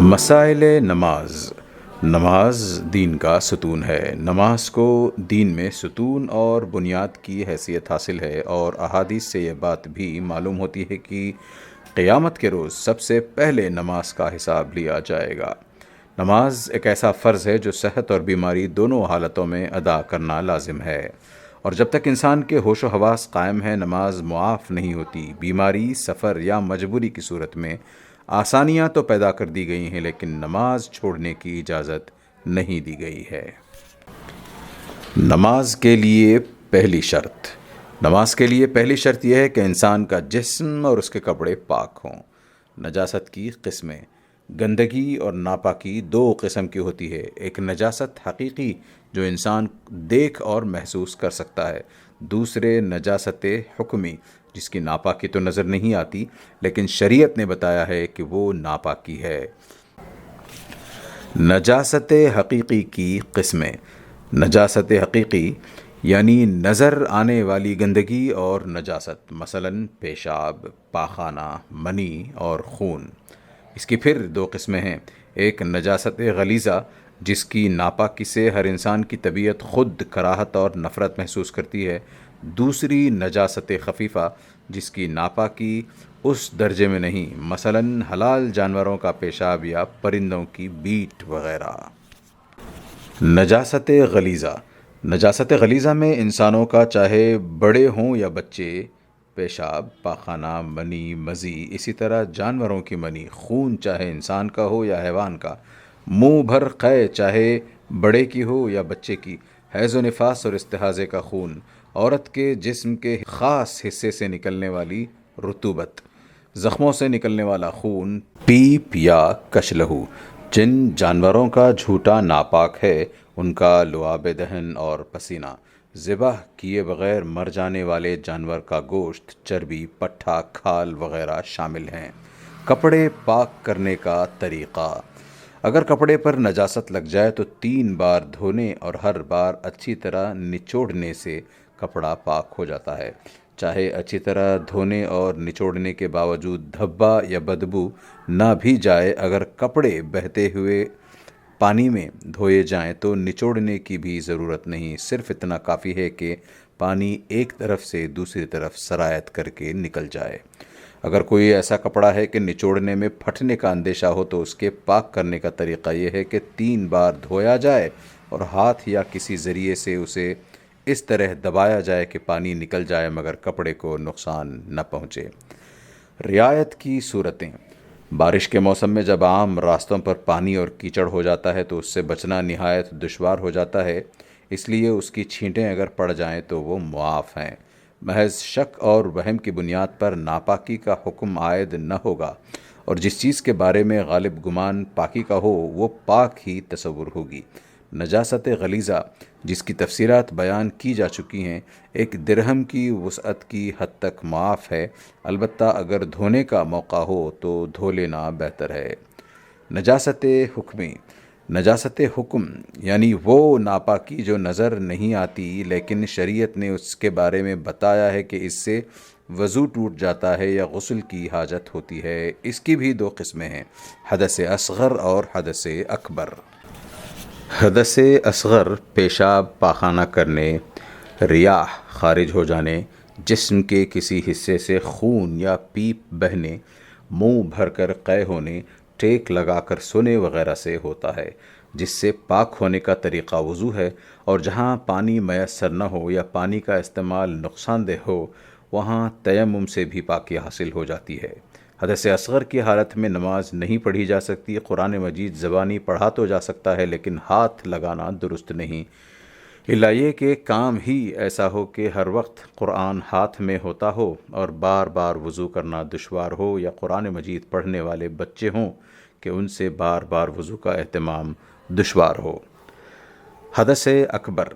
مسائل نماز۔ نماز دین کا ستون ہے۔ نماز کو دین میں ستون اور بنیاد کی حیثیت حاصل ہے، اور احادیث سے یہ بات بھی معلوم ہوتی ہے کہ قیامت کے روز سب سے پہلے نماز کا حساب لیا جائے گا۔ نماز ایک ایسا فرض ہے جو صحت اور بیماری دونوں حالتوں میں ادا کرنا لازم ہے، اور جب تک انسان کے ہوش و حواس قائم ہے نماز معاف نہیں ہوتی۔ بیماری، سفر یا مجبوری کی صورت میں آسانیاں تو پیدا کر دی گئی ہیں، لیکن نماز چھوڑنے کی اجازت نہیں دی گئی ہے۔ نماز کے لیے پہلی شرط۔ نماز کے لیے پہلی شرط یہ ہے کہ انسان کا جسم اور اس کے کپڑے پاک ہوں۔ نجاست کی قسمیں۔ گندگی اور ناپاکی دو قسم کی ہوتی ہے، ایک نجاست حقیقی جو انسان دیکھ اور محسوس کر سکتا ہے، دوسرے نجاست حکمی جس کی ناپاکی تو نظر نہیں آتی لیکن شریعت نے بتایا ہے کہ وہ ناپاکی ہے۔ نجاست حقیقی کی قسمیں۔ نجاست حقیقی یعنی نظر آنے والی گندگی اور نجاست، مثلا پیشاب، پاخانہ، منی اور خون۔ اس کی پھر دو قسمیں ہیں، ایک نجاست غلیظہ جس کی ناپاکی سے ہر انسان کی طبیعت خود کراہت اور نفرت محسوس کرتی ہے، دوسری نجاست خفیفہ جس کی ناپاکی اس درجے میں نہیں، مثلا حلال جانوروں کا پیشاب یا پرندوں کی بیٹ وغیرہ۔ نجاست غلیظہ۔ نجاست غلیظہ میں انسانوں کا چاہے بڑے ہوں یا بچے پیشاب، پاخانہ، منی، مزی، اسی طرح جانوروں کی منی، خون چاہے انسان کا ہو یا حیوان کا، منہ بھر قے چاہے بڑے کی ہو یا بچے کی، حیض و نفاس اور استحاضے کا خون، عورت کے جسم کے خاص حصے سے نکلنے والی رطوبت، زخموں سے نکلنے والا خون، پیپ یا کشلہو۔ جن جانوروں کا جھوٹا ناپاک ہے ان کا لعاب دہن اور پسینہ، ذبح کیے بغیر مر جانے والے جانور کا گوشت، چربی، پٹھا، کھال وغیرہ شامل ہیں۔ کپڑے پاک کرنے کا طریقہ۔ اگر کپڑے پر نجاست لگ جائے تو 3 بار دھونے اور ہر بار اچھی طرح نچوڑنے سے کپڑا پاک ہو جاتا ہے۔ چاہے اچھی طرح دھونے اور نچوڑنے کے باوجود دھبا یا بدبو نہ بھی جائے، اگر کپڑے بہتے ہوئے پانی میں دھوئے جائیں تو نچوڑنے کی بھی ضرورت نہیں، صرف اتنا کافی ہے کہ پانی ایک طرف سے دوسری طرف سرایت کر کے نکل جائے۔ اگر کوئی ایسا کپڑا ہے کہ نچوڑنے میں پھٹنے کا اندیشہ ہو تو اس کے پاک کرنے کا طریقہ یہ ہے کہ 3 بار دھویا جائے اور ہاتھ یا کسی ذریعے سے اسے اس طرح دبایا جائے کہ پانی نکل جائے مگر کپڑے کو نقصان نہ پہنچے۔ رعایت کی صورتیں۔ بارش کے موسم میں جب عام راستوں پر پانی اور کیچڑ ہو جاتا ہے تو اس سے بچنا نہایت دشوار ہو جاتا ہے، اس لیے اس کی چھینٹیں اگر پڑ جائیں تو وہ معاف ہیں۔ محض شک اور وہم کی بنیاد پر ناپاکی کا حکم عائد نہ ہوگا، اور جس چیز کے بارے میں غالب گمان پاکی کا ہو وہ پاک ہی تصور ہوگی۔ نجاست غلیظہ جس کی تفصیلات بیان کی جا چکی ہیں، 1 درہم کی وسعت کی حد تک معاف ہے، البتہ اگر دھونے کا موقع ہو تو دھو لینا بہتر ہے۔ نجاست حکمی۔ نجاست حکم یعنی وہ ناپاکی جو نظر نہیں آتی لیکن شریعت نے اس کے بارے میں بتایا ہے کہ اس سے وضو ٹوٹ جاتا ہے یا غسل کی حاجت ہوتی ہے۔ اس کی بھی 2 قسمیں ہیں، حدث اصغر اور حدث اکبر۔ حدث اصغر پیشاب، پاخانہ کرنے، ریاح خارج ہو جانے، جسم کے کسی حصے سے خون یا پیپ بہنے، منہ بھر کر قے ہونے، ٹیک لگا کر سونے وغیرہ سے ہوتا ہے، جس سے پاک ہونے کا طریقہ وضو ہے، اور جہاں پانی میسر نہ ہو یا پانی کا استعمال نقصان دہ ہو وہاں تیمم سے بھی پاکی حاصل ہو جاتی ہے۔ حدث اصغر کی حالت میں نماز نہیں پڑھی جا سکتی۔ قرآن مجید زبانی پڑھا تو جا سکتا ہے لیکن ہاتھ لگانا درست نہیں، الا یہ کہ کام ہی ایسا ہو کہ ہر وقت قرآن ہاتھ میں ہوتا ہو اور بار بار وضو کرنا دشوار ہو، یا قرآن مجید پڑھنے والے بچے ہوں کہ ان سے بار بار وضو کا اہتمام دشوار ہو۔ حدث اکبر۔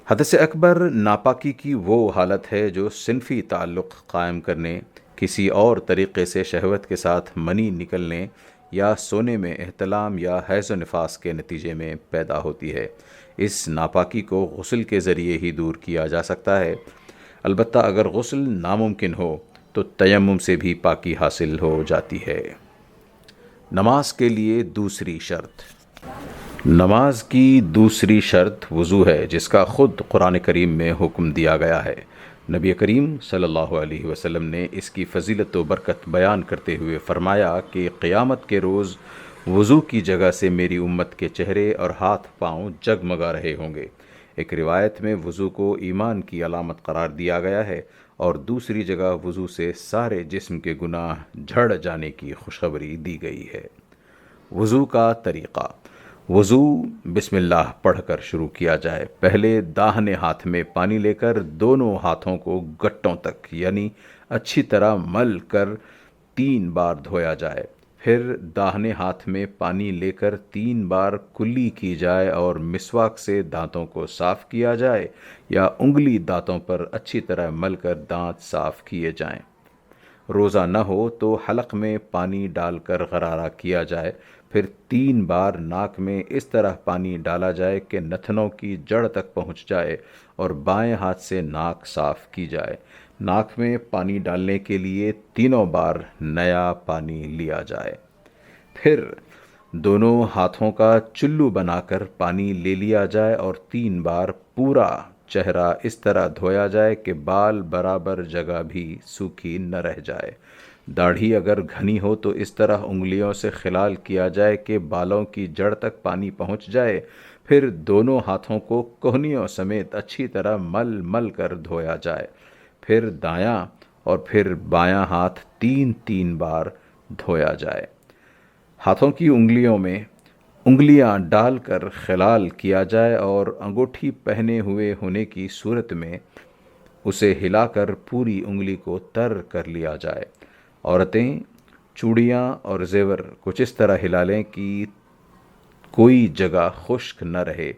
حدث اکبر ناپاکی کی وہ حالت ہے جو صنفی تعلق قائم کرنے، کسی اور طریقے سے شہوت کے ساتھ منی نکلنے یا سونے میں احتلام یا حیض و نفاس کے نتیجے میں پیدا ہوتی ہے۔ اس ناپاکی کو غسل کے ذریعے ہی دور کیا جا سکتا ہے۔ البتہ اگر غسل ناممکن ہو تو تیمم سے بھی پاکی حاصل ہو جاتی ہے۔ نماز کے لیے دوسری شرط۔ نماز کی دوسری شرط وضو ہے، جس کا خود قرآن کریم میں حکم دیا گیا ہے۔ نبی کریم صلی اللہ علیہ وسلم نے اس کی فضیلت و برکت بیان کرتے ہوئے فرمایا کہ قیامت کے روز وضو کی جگہ سے میری امت کے چہرے اور ہاتھ پاؤں جگمگا رہے ہوں گے۔ ایک روایت میں وضو کو ایمان کی علامت قرار دیا گیا ہے اور دوسری جگہ وضو سے سارے جسم کے گناہ جھڑ جانے کی خوشخبری دی گئی ہے۔ وضو کا طریقہ۔ وضو بسم اللہ پڑھ کر شروع کیا جائے۔ پہلے داہنے ہاتھ میں پانی لے کر دونوں ہاتھوں کو گٹوں تک یعنی اچھی طرح مل کر 3 بار دھویا جائے۔ پھر داہنے ہاتھ میں پانی لے کر 3 بار کلی کی جائے اور مسواک سے دانتوں کو صاف کیا جائے یا انگلی دانتوں پر اچھی طرح مل کر دانت صاف کیے جائیں۔ روزہ نہ ہو تو حلق میں پانی ڈال کر غرارہ کیا جائے۔ پھر 3 بار ناک میں اس طرح پانی ڈالا جائے کہ نتنوں کی جڑ تک پہنچ جائے اور بائیں ہاتھ سے ناک صاف کی جائے۔ ناک میں پانی ڈالنے کے لیے 3 بار نیا پانی لیا جائے۔ پھر دونوں ہاتھوں کا چلو بنا کر پانی لے لیا جائے اور 3 بار پورا چہرہ اس طرح دھویا جائے کہ بال برابر جگہ بھی سوکھی نہ رہ جائے۔ داڑھی اگر گھنی ہو تو اس طرح انگلیوں سے خلال کیا جائے کہ بالوں کی جڑ تک پانی پہنچ جائے۔ پھر دونوں ہاتھوں کو کوہنیوں سمیت اچھی طرح مل مل کر دھویا جائے۔ پھر دایاں اور پھر بایاں ہاتھ 3 بار دھویا جائے۔ ہاتھوں کی انگلیوں میں انگلیاں ڈال کر خلال کیا جائے اور انگوٹھی پہنے ہوئے ہونے کی صورت میں اسے ہلا کر پوری انگلی کو تر کر لیا جائے۔ عورتیں چوڑیاں اور زیور کچھ اس طرح ہلا لیں کہ کوئی جگہ خشک نہ رہے۔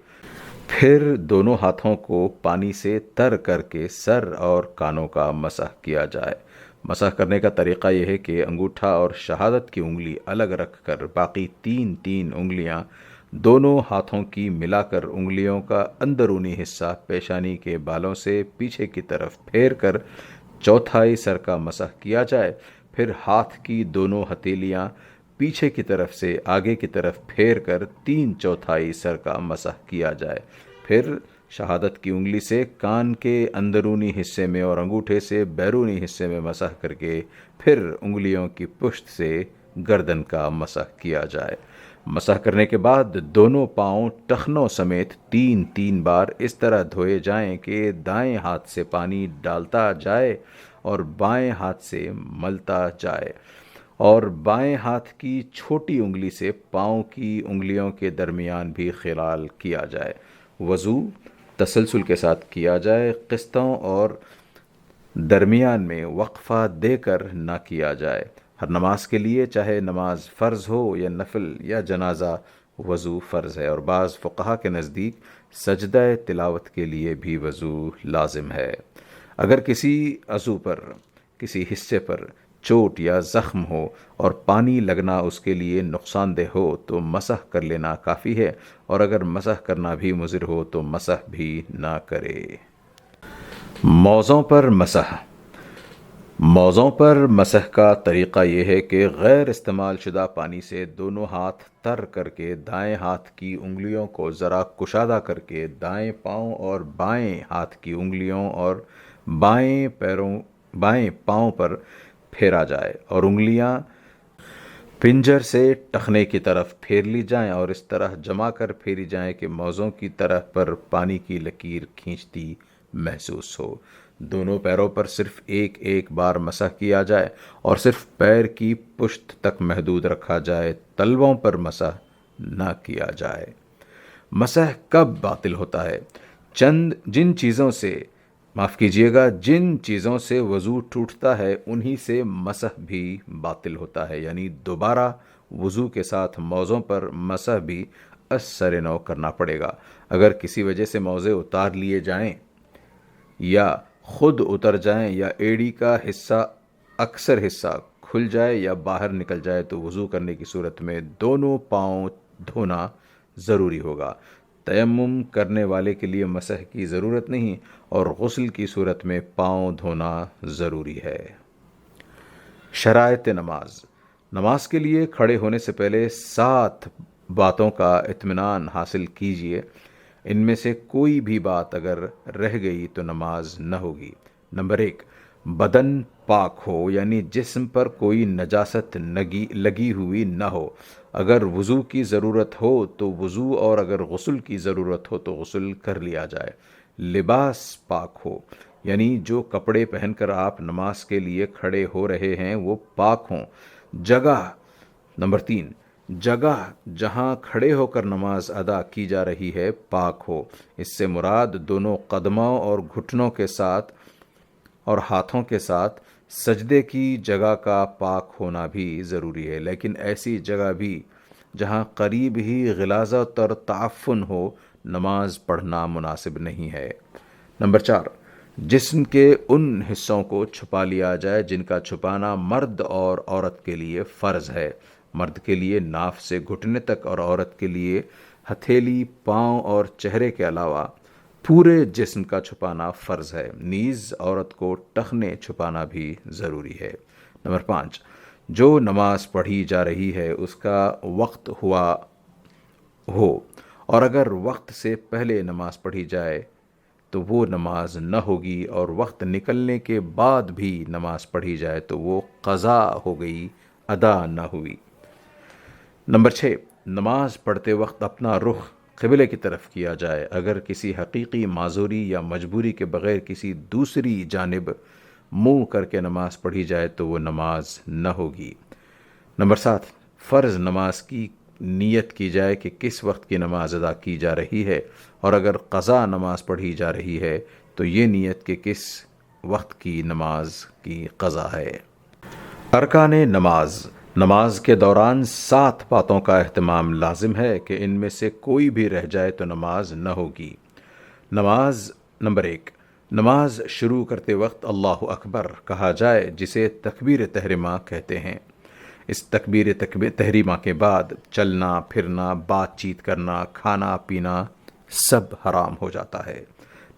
پھر دونوں ہاتھوں کو پانی سے تر کر کے سر اور کانوں کا مسح کیا جائے۔ مسح کرنے کا طریقہ یہ ہے کہ انگوٹھا اور شہادت کی انگلی الگ رکھ کر باقی 3 انگلیاں دونوں ہاتھوں کی ملا کر انگلیوں کا اندرونی حصہ پیشانی کے بالوں سے پیچھے کی طرف پھیر کر چوتھائی سر کا مسح کیا جائے۔ پھر ہاتھ کی دونوں ہتھیلیاں پیچھے کی طرف سے آگے کی طرف پھیر کر 3/4 سر کا مسح کیا جائے۔ پھر شہادت کی انگلی سے کان کے اندرونی حصے میں اور انگوٹھے سے بیرونی حصے میں مسح کر کے پھر انگلیوں کی پشت سے گردن کا مسح کیا جائے۔ مسح کرنے کے بعد دونوں پاؤں ٹخنوں سمیت 3 بار اس طرح دھوئے جائیں کہ دائیں ہاتھ سے پانی ڈالتا جائے اور بائیں ہاتھ سے ملتا جائے، اور بائیں ہاتھ کی چھوٹی انگلی سے پاؤں کی انگلیوں کے درمیان بھی خلال کیا جائے۔ وضو تسلسل کے ساتھ کیا جائے، قسطوں اور درمیان میں وقفہ دے کر نہ کیا جائے۔ ہر نماز کے لیے چاہے نماز فرض ہو یا نفل یا جنازہ وضو فرض ہے، اور بعض فقہا کے نزدیک سجدہ تلاوت کے لیے بھی وضو لازم ہے۔ اگر کسی عضو پر کسی حصے پر چوٹ یا زخم ہو اور پانی لگنا اس کے لیے نقصان دہ ہو تو مسح کر لینا کافی ہے، اور اگر مسح کرنا بھی مضر ہو تو مسح بھی نہ کرے۔ موزوں پر مسح۔ موزوں پر مسح کا طریقہ یہ ہے کہ غیر استعمال شدہ پانی سے دونوں ہاتھ تر کر کے دائیں ہاتھ کی انگلیوں کو ذرا کشادہ کر کے دائیں پاؤں اور بائیں ہاتھ کی انگلیوں اور بائیں پاؤں پر پھیرا جائے اور انگلیاں پنجر سے ٹخنے کی طرف پھیر لی جائیں اور اس طرح جما کر پھیری جائیں کہ موزوں کی طرح پر پانی کی لکیر کھینچتی محسوس ہو۔ دونوں پیروں پر صرف ایک بار مسح کیا جائے اور صرف پیر کی پشت تک محدود رکھا جائے، تلووں پر مسح نہ کیا جائے۔ مسح کب باطل ہوتا ہے؟ جن چیزوں سے وضو ٹوٹتا ہے انہی سے مسح بھی باطل ہوتا ہے، یعنی دوبارہ وضو کے ساتھ موزوں پر مسح بھی از سر نو کرنا پڑے گا۔ اگر کسی وجہ سے موزے اتار لیے جائیں یا خود اتر جائیں یا ایڑی کا اکثر حصہ کھل جائے یا باہر نکل جائے تو وضو کرنے کی صورت میں دونوں پاؤں دھونا ضروری ہوگا۔ تیمم کرنے والے کے لیے مسح کی ضرورت نہیں اور غسل کی صورت میں پاؤں دھونا ضروری ہے۔ شرائط نماز۔ نماز کے لیے کھڑے ہونے سے پہلے 7 باتوں کا اطمینان حاصل کیجیے۔ ان میں سے کوئی بھی بات اگر رہ گئی تو نماز نہ ہوگی۔ نمبر 1، بدن پاک ہو، یعنی جسم پر کوئی نجاست لگی ہوئی نہ ہو۔ اگر وضو کی ضرورت ہو تو وضو، اور اگر غسل کی ضرورت ہو تو غسل کر لیا جائے۔ لباس پاک ہو، یعنی جو کپڑے پہن کر آپ نماز کے لیے کھڑے ہو رہے ہیں وہ پاک ہوں۔ جگہ، نمبر 3، جگہ جہاں کھڑے ہو کر نماز ادا کی جا رہی ہے پاک ہو۔ اس سے مراد دونوں قدموں اور گھٹنوں کے ساتھ اور ہاتھوں کے ساتھ سجدے کی جگہ کا پاک ہونا بھی ضروری ہے، لیکن ایسی جگہ بھی جہاں قریب ہی غلاظت اور تعفن ہو نماز پڑھنا مناسب نہیں ہے۔ نمبر 4، جسم کے ان حصوں کو چھپا لیا جائے جن کا چھپانا مرد اور عورت کے لیے فرض ہے۔ مرد کے لیے ناف سے گھٹنے تک اور عورت کے لیے ہتھیلی، پاؤں اور چہرے کے علاوہ پورے جسم کا چھپانا فرض ہے۔ نیز عورت کو ٹخنے چھپانا بھی ضروری ہے۔ نمبر 5، جو نماز پڑھی جا رہی ہے اس کا وقت ہوا ہو اور اگر وقت سے پہلے نماز پڑھی جائے تو وہ نماز نہ ہوگی، اور وقت نکلنے کے بعد بھی نماز پڑھی جائے تو وہ قضا ہو گئی، ادا نہ ہوئی۔ نمبر 6، نماز پڑھتے وقت اپنا رخ قبلے کی طرف کیا جائے۔ اگر کسی حقیقی معذوری یا مجبوری کے بغیر کسی دوسری جانب منہ کر کے نماز پڑھی جائے تو وہ نماز نہ ہوگی۔ نمبر 7، فرض نماز کی نیت کی جائے کہ کس وقت کی نماز ادا کی جا رہی ہے، اور اگر قضا نماز پڑھی جا رہی ہے تو یہ نیت کہ کس وقت کی نماز کی قضا ہے۔ ارکان نماز۔ نماز کے دوران 7 باتوں کا اہتمام لازم ہے کہ ان میں سے کوئی بھی رہ جائے تو نماز نہ ہوگی۔ نمبر 1، نماز شروع کرتے وقت اللہ اکبر کہا جائے، جسے تکبیر تحریمہ کہتے ہیں۔ اس تکبیر تحریمہ کے بعد چلنا پھرنا، بات چیت کرنا، کھانا پینا سب حرام ہو جاتا ہے۔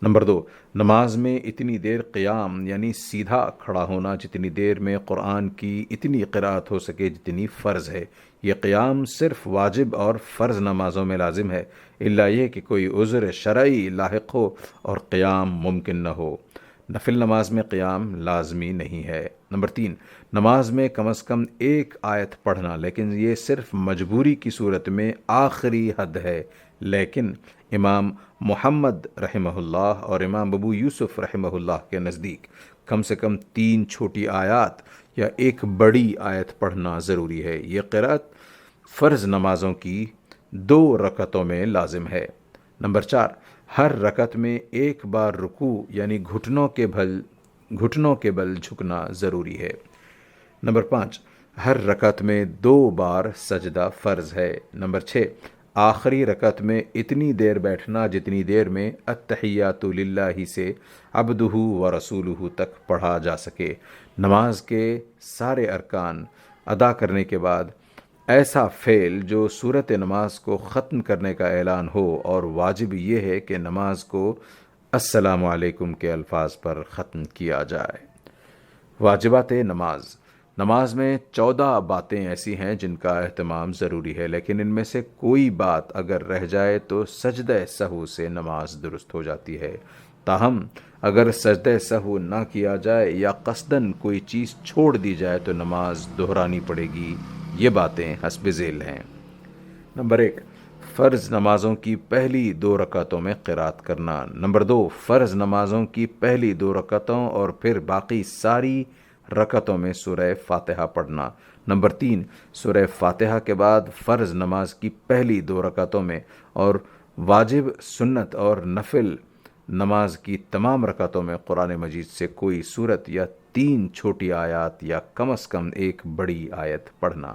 نمبر 2، نماز میں اتنی دیر قیام یعنی سیدھا کھڑا ہونا جتنی دیر میں قرآن کی اتنی قرأت ہو سکے جتنی فرض ہے۔ یہ قیام صرف واجب اور فرض نمازوں میں لازم ہے، الا یہ کہ کوئی عذر شرعی لاحق ہو اور قیام ممکن نہ ہو۔ نفل نماز میں قیام لازمی نہیں ہے۔ نمبر 3، نماز میں کم از کم 1 آیت پڑھنا، لیکن یہ صرف مجبوری کی صورت میں آخری حد ہے۔ لیکن امام محمد رحمہ اللہ اور امام ابو یوسف رحمہ اللہ کے نزدیک کم سے کم 3 چھوٹی آیات یا 1 بڑی آیت پڑھنا ضروری ہے۔ یہ قرأت فرض نمازوں کی 2 رکعتوں میں لازم ہے۔ نمبر 4، ہر رکعت میں 1 بار رکوع یعنی گھٹنوں کے بل جھکنا ضروری ہے۔ نمبر 5، ہر رکعت میں 2 بار سجدہ فرض ہے۔ نمبر 6، آخری رکعت میں اتنی دیر بیٹھنا جتنی دیر میں التحیات للہ سے عبدہ و رسولہ تک پڑھا جا سکے۔ نماز کے سارے ارکان ادا کرنے کے بعد ایسا فعل جو صورت نماز کو ختم کرنے کا اعلان ہو، اور واجب یہ ہے کہ نماز کو السلام علیکم کے الفاظ پر ختم کیا جائے۔ واجبات نماز۔ نماز میں 14 باتیں ایسی ہیں جن کا اہتمام ضروری ہے، لیکن ان میں سے کوئی بات اگر رہ جائے تو سجدہ سہو سے نماز درست ہو جاتی ہے۔ تاہم اگر سجدہ سہو نہ کیا جائے یا قصداً کوئی چیز چھوڑ دی جائے تو نماز دہرانی پڑے گی۔ یہ باتیں حسب ذیل ہیں۔ نمبر 1، فرض نمازوں کی پہلی 2 رکعتوں میں قرأت کرنا۔ نمبر 2، فرض نمازوں کی پہلی 2 رکعتوں اور پھر باقی ساری رکعتوں میں سورہ فاتحہ پڑھنا۔ نمبر 3، سورہ فاتحہ کے بعد فرض نماز کی پہلی 2 رکعتوں میں اور واجب، سنت اور نفل نماز کی تمام رکعتوں میں قرآن مجید سے کوئی سورت یا 3 چھوٹی آیات یا کم از کم 1 بڑی آیت پڑھنا۔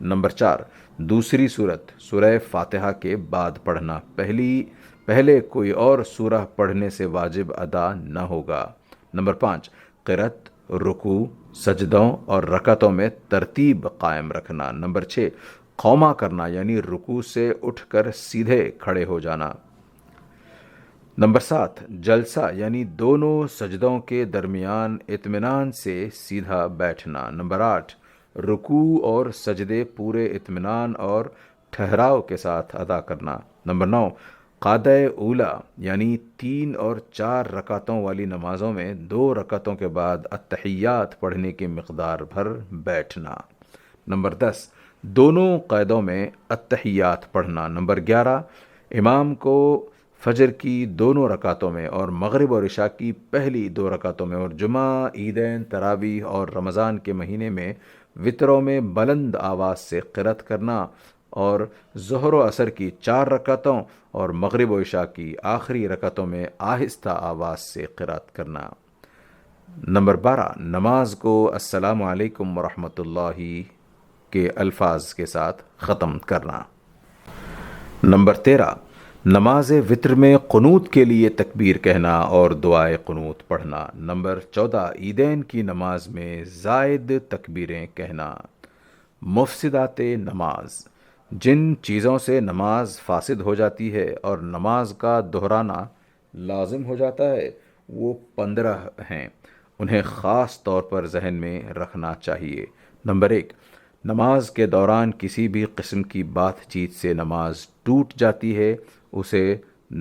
نمبر 4، دوسری سورت سورہ فاتحہ کے بعد پڑھنا۔ پہلے کوئی اور سورہ پڑھنے سے واجب ادا نہ ہوگا۔ نمبر 5، قرأت، رکوع، سجدوں اور رکعتوں میں ترتیب قائم رکھنا۔ نمبر 6، قوما کرنا یعنی رکوع سے اٹھ کر سیدھے کھڑے ہو جانا۔ نمبر 7، جلسہ یعنی دونوں سجدوں کے درمیان اطمینان سے سیدھا بیٹھنا۔ نمبر 8، رکوع اور سجدے پورے اطمینان اور ٹھہراؤ کے ساتھ ادا کرنا۔ نمبر 9، قعدہ اولا یعنی 3 اور 4 رکعتوں والی نمازوں میں 2 رکعتوں کے بعد التحیات پڑھنے کی مقدار بھر بیٹھنا۔ نمبر 10، دونوں قعدوں میں التحیات پڑھنا۔ نمبر 11، امام کو فجر کی دونوں رکعتوں میں اور مغرب اور عشاء کی پہلی 2 رکعتوں میں اور جمعہ، عیدین، تراویح اور رمضان کے مہینے میں وطروں میں بلند آواز سے قرأت کرنا، اور ظہر و عصر کی 4 رکعتوں اور مغرب و عشاء کی آخری رکعتوں میں آہستہ آواز سے قرأت کرنا۔ نمبر 12، نماز کو السلام علیکم ورحمۃ اللہ کے الفاظ کے ساتھ ختم کرنا۔ نمبر 13، نماز وطر میں قنوت کے لیے تکبیر کہنا اور دعائے قنوت پڑھنا۔ نمبر 14، عیدین کی نماز میں زائد تکبیریں کہنا۔ مفسدات نماز، جن چیزوں سے نماز فاسد ہو جاتی ہے اور نماز کا دہرانا لازم ہو جاتا ہے، وہ 15 ہیں، انہیں خاص طور پر ذہن میں رکھنا چاہیے۔ نمبر 1، نماز کے دوران کسی بھی قسم کی بات چیت سے نماز ٹوٹ جاتی ہے، اسے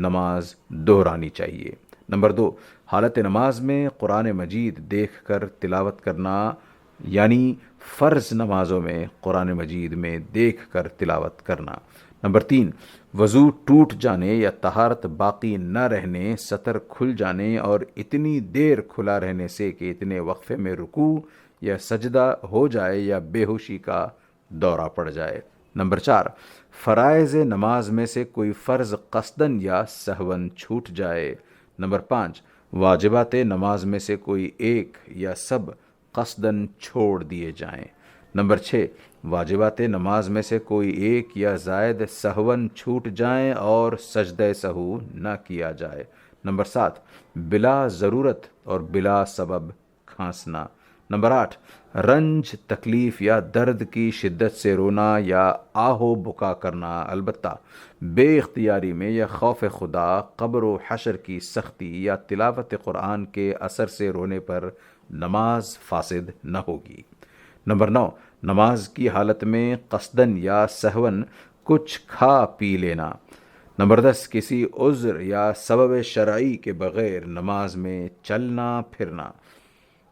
نماز دہرانی چاہیے۔ نمبر 2، حالت نماز میں قرآن مجید دیکھ کر تلاوت کرنا، یعنی فرض نمازوں میں قرآن مجید میں دیکھ کر تلاوت کرنا۔ نمبر 3، وضو ٹوٹ جانے یا طہارت باقی نہ رہنے، سطر کھل جانے اور اتنی دیر کھلا رہنے سے کہ اتنے وقفے میں رکوع یا سجدہ ہو جائے یا بے ہوشی کا دورہ پڑ جائے۔ نمبر 4، فرائض نماز میں سے کوئی فرض قصداً یا سہواً چھوٹ جائے۔ نمبر 5، واجبات نماز میں سے کوئی ایک یا سب قصداً چھوڑ دیے جائیں۔ نمبر 6، واجبات نماز میں سے کوئی ایک یا زائد سہواً چھوٹ جائیں اور سجدہ سہو نہ کیا جائے۔ نمبر 7، بلا ضرورت اور بلا سبب کھانسنا۔ نمبر 8، رنج، تکلیف یا درد کی شدت سے رونا یا آہو بکا کرنا، البتہ بے اختیاری میں یا خوف خدا، قبر و حشر کی سختی یا تلاوت قرآن کے اثر سے رونے پر نماز فاسد نہ ہوگی۔ نمبر 9، نماز کی حالت میں قصداً یا سہواً کچھ کھا پی لینا۔ نمبر 10، کسی عذر یا سبب شرعی کے بغیر نماز میں چلنا پھرنا۔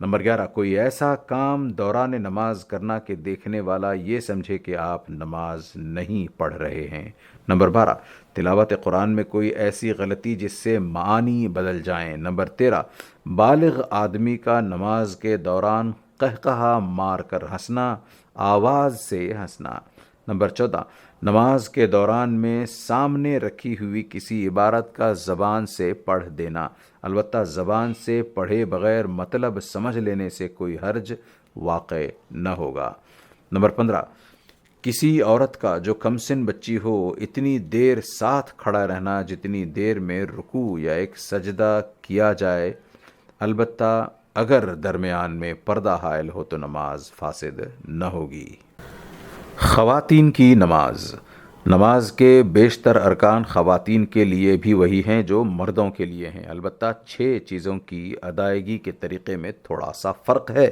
نمبر 11، کوئی ایسا کام دوران نماز کرنا کہ دیکھنے والا یہ سمجھے کہ آپ نماز نہیں پڑھ رہے ہیں۔ نمبر 12، تلاوت قرآن میں کوئی ایسی غلطی جس سے معانی بدل جائیں۔ نمبر 13، بالغ آدمی کا نماز کے دوران قہقہا مار کر ہنسنا، آواز سے ہنسنا۔ نمبر 14، نماز کے دوران میں سامنے رکھی ہوئی کسی عبارت کا زبان سے پڑھ دینا، البتہ زبان سے پڑھے بغیر مطلب سمجھ لینے سے کوئی حرج واقع نہ ہوگا۔ نمبر 15، کسی عورت کا جو کم سن بچی ہو اتنی دیر ساتھ کھڑا رہنا جتنی دیر میں رکوع یا ایک سجدہ کیا جائے، البتہ اگر درمیان میں پردہ حائل ہو تو نماز فاسد نہ ہوگی۔ خواتین کی نماز، نماز کے بیشتر ارکان خواتین کے لیے بھی وہی ہیں جو مردوں کے لیے ہیں، البتہ 6 چیزوں کی ادائیگی کے طریقے میں تھوڑا سا فرق ہے،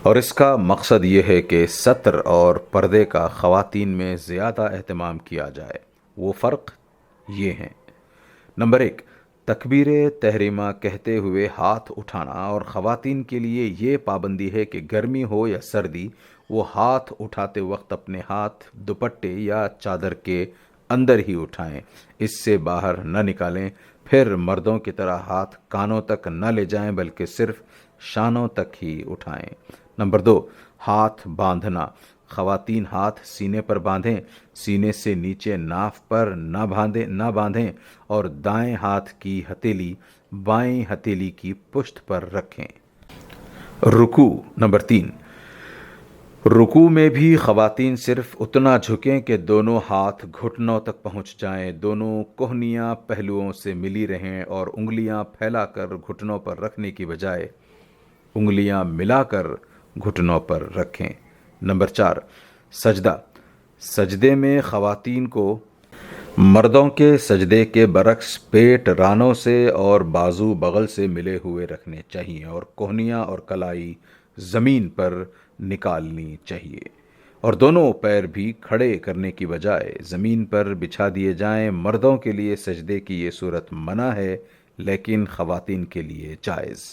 اور اس کا مقصد یہ ہے کہ ستر اور پردے کا خواتین میں زیادہ اہتمام کیا جائے۔ وہ فرق یہ ہیں: نمبر 1، تکبیر تحریمہ کہتے ہوئے ہاتھ اٹھانا، اور خواتین کے لیے یہ پابندی ہے کہ گرمی ہو یا سردی وہ ہاتھ اٹھاتے وقت اپنے ہاتھ دوپٹے یا چادر کے اندر ہی اٹھائیں، اس سے باہر نہ نکالیں۔ پھر مردوں کی طرح ہاتھ کانوں تک نہ لے جائیں بلکہ صرف شانوں تک ہی اٹھائیں۔ نمبر 2، ہاتھ باندھنا، خواتین ہاتھ سینے پر باندھیں، سینے سے نیچے ناف پر نہ باندھیں، اور دائیں ہاتھ کی ہتھیلی بائیں ہتھیلی کی پشت پر رکھیں۔ رکوع، نمبر 3، رکوع میں بھی خواتین صرف اتنا جھکیں کہ دونوں ہاتھ گھٹنوں تک پہنچ جائیں، دونوں کوہنیاں پہلوؤں سے ملی رہیں اور انگلیاں پھیلا کر گھٹنوں پر رکھنے کی بجائے انگلیاں ملا کر گھٹنوں پر رکھیں۔ نمبر 4، سجدہ، سجدے میں خواتین کو مردوں کے سجدے کے برعکس پیٹ رانوں سے اور بازو بغل سے ملے ہوئے رکھنے چاہیے، اور کوہنیاں اور کلائی زمین پر نکالنی چاہیے، اور دونوں پیر بھی کھڑے کرنے کی بجائے زمین پر بچھا دیے جائیں۔ مردوں کے لیے سجدے کی یہ صورت منع ہے، لیکن خواتین کے لیے جائز۔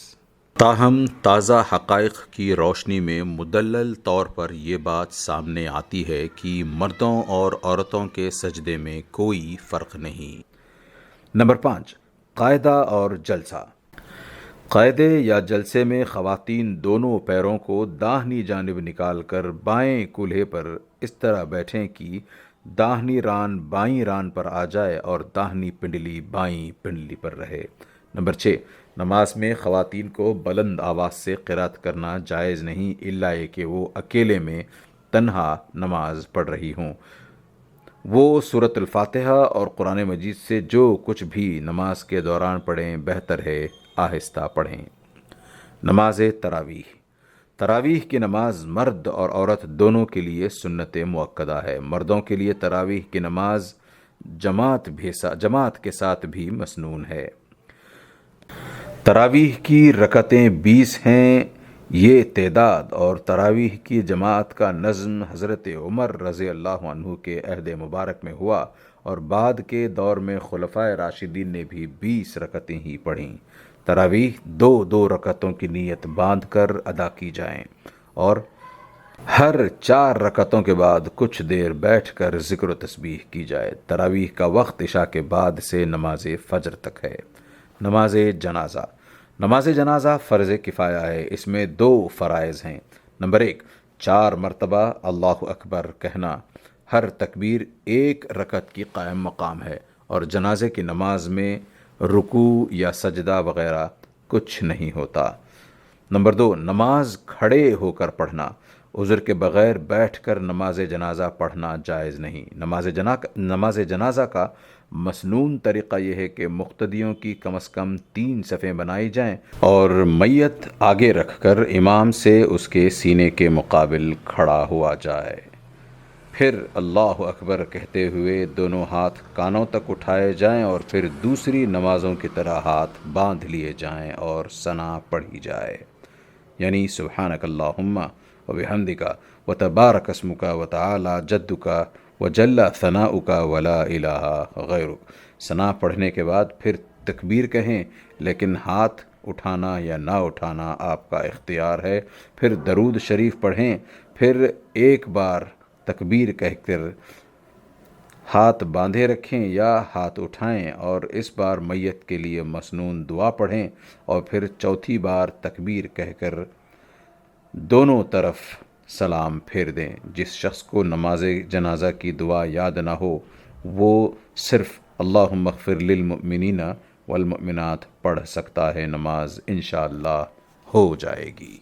تاہم تازہ حقائق کی روشنی میں مدلل طور پر یہ بات سامنے آتی ہے کہ مردوں اور عورتوں کے سجدے میں کوئی فرق نہیں۔ نمبر 5، قاعدہ اور جلسہ۔ قاعدے یا جلسے میں خواتین دونوں پیروں کو داہنی جانب نکال کر بائیں کولہے پر اس طرح بیٹھیں کہ داہنی ران بائیں ران پر آ جائے اور داہنی پنڈلی بائیں پنڈلی پر رہے۔ نمبر 6، نماز میں خواتین کو بلند آواز سے قرات کرنا جائز نہیں، الا یہ کہ وہ اکیلے میں تنہا نماز پڑھ رہی ہوں۔ وہ سورۃ الفاتحہ اور قرآن مجید سے جو کچھ بھی نماز کے دوران پڑھیں بہتر ہے آہستہ پڑھیں۔ نماز تراویح۔ تراویح کی نماز مرد اور عورت دونوں کے لیے سنت مؤکدہ ہے۔ مردوں کے لیے تراویح کی نماز جماعت کے ساتھ بھی مسنون ہے۔ تراویح کی رکعتیں 20 ہیں، یہ تعداد اور تراویح کی جماعت کا نظم حضرت عمر رضی اللہ عنہ کے عہد مبارک میں ہوا، اور بعد کے دور میں خلفائے راشدین نے بھی 20 رکعتیں ہی پڑھیں۔ تراویح 2 رکعتوں کی نیت باندھ کر ادا کی جائیں، اور ہر 4 رکعتوں کے بعد کچھ دیر بیٹھ کر ذکر و تسبیح کی جائے۔ تراویح کا وقت عشاء کے بعد سے نماز فجر تک ہے۔ نماز جنازہ۔ نماز جنازہ فرض کفایہ ہے، اس میں 2 فرائض ہیں۔ نمبر 1، 4 مرتبہ اللہ اکبر کہنا۔ ہر تکبیر 1 رکعت کی قائم مقام ہے، اور جنازے کی نماز میں رکوع یا سجدہ وغیرہ کچھ نہیں ہوتا۔ نمبر 2، نماز کھڑے ہو کر پڑھنا۔ عذر کے بغیر بیٹھ کر نماز جنازہ پڑھنا جائز نہیں۔ نماز جنازہ کا مسنون طریقہ یہ ہے کہ مقتدیوں کی کم از کم 3 صفیں بنائی جائیں، اور میت آگے رکھ کر امام سے اس کے سینے کے مقابل کھڑا ہوا جائے۔ پھر اللہ اکبر کہتے ہوئے دونوں ہاتھ کانوں تک اٹھائے جائیں، اور پھر دوسری نمازوں کی طرح ہاتھ باندھ لیے جائیں اور ثنا پڑھی جائے، یعنی سبحانک اللہم وبحمدک وتبارک اسمک وتعالی جدک وجل ثناؤک ولا الہ غیرک۔ ثنا پڑھنے کے بعد پھر تکبیر کہیں، لیکن ہاتھ اٹھانا یا نہ اٹھانا آپ کا اختیار ہے۔ پھر درود شریف پڑھیں، پھر ایک بار تکبیر کہہ کر ہاتھ باندھے رکھیں یا ہاتھ اٹھائیں، اور اس بار میت کے لیے مسنون دعا پڑھیں، اور پھر چوتھی بار تکبیر کہہ کر دونوں طرف سلام پھیر دیں۔ جس شخص کو نماز جنازہ کی دعا یاد نہ ہو، وہ صرف اللہم اغفر للمؤمنین والمؤمنات پڑھ سکتا ہے، نماز انشاءاللہ ہو جائے گی۔